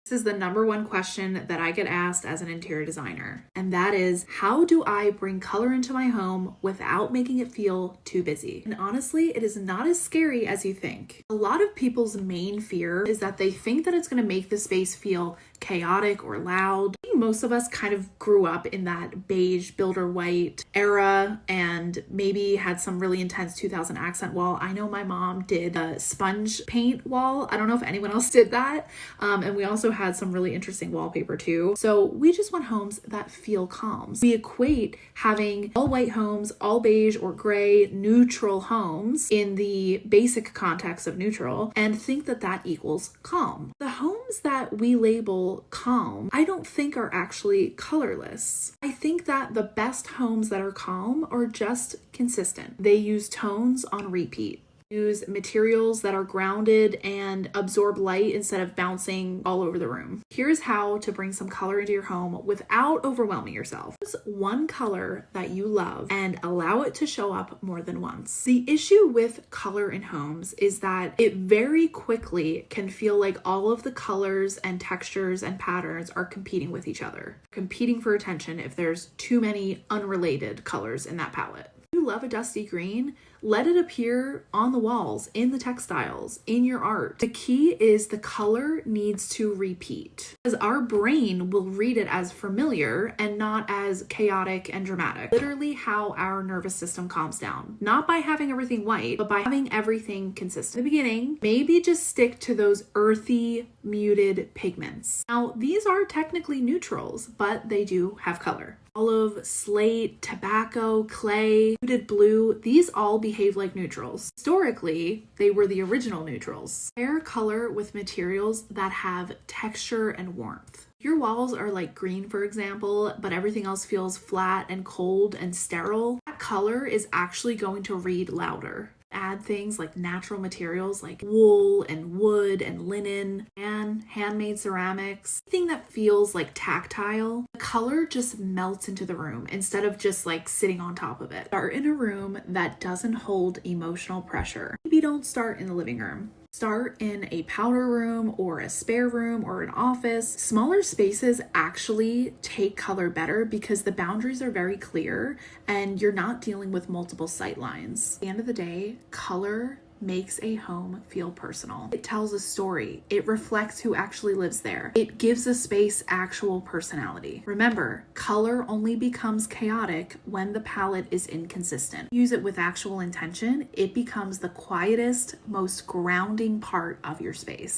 This is the number one question that I get asked as an interior designer, and that is, how do I bring color into my home without making it feel too busy? And honestly, it is not as scary as you think. A lot of people's main fear is that they think that it's going to make the space feel chaotic or loud. I think most of us kind of grew up in that beige builder white era and maybe had some really intense 2000 accent wall. I know my mom did a sponge paint wall. I don't know if anyone else did that. And we also had some really interesting wallpaper too. So we just want homes that feel calm. We equate having all white homes, all beige or gray, neutral homes in the basic context of neutral and think that that equals calm. The homes that we label calm, I don't think are actually colorless. I think that the best homes that are calm are just consistent. They use tones on repeat. Use materials that are grounded and absorb light instead of bouncing all over the room. Here's how to bring some color into your home without overwhelming yourself. Choose one color that you love and allow it to show up more than once. The issue with color in homes is that it very quickly can feel like all of the colors and textures and patterns are competing with each other, competing for attention if there's too many unrelated colors in that palette. If you love a dusty green, let it appear on the walls, in the textiles, in your art. The key is the color needs to repeat, because our brain will read it as familiar and not as chaotic and dramatic. Literally how our nervous system calms down. Not by having everything white, but by having everything consistent. In the beginning, maybe just stick to those earthy, muted pigments. Now, these are technically neutrals, but they do have color. Olive, slate, tobacco, clay, muted blue, these all behave like neutrals. Historically, they were the original neutrals. Pair color with materials that have texture and warmth. Your walls are like green, for example, but everything else feels flat and cold and sterile. That color is actually going to read louder. Add things like natural materials like wool and wood and linen and handmade ceramics. Anything that feels like tactile. The color just melts into the room instead of just like sitting on top of it. Start in a room that doesn't hold emotional pressure. Maybe don't start in the living room. Start in a powder room or a spare room or an office. Smaller spaces actually take color better because the boundaries are very clear and you're not dealing with multiple sight lines. At the end of the day, color makes a home feel personal. It tells a story. It reflects who actually lives there. It gives a space actual personality. Remember, color only becomes chaotic when the palette is inconsistent. Use it with actual intention. It becomes the quietest, most grounding part of your space.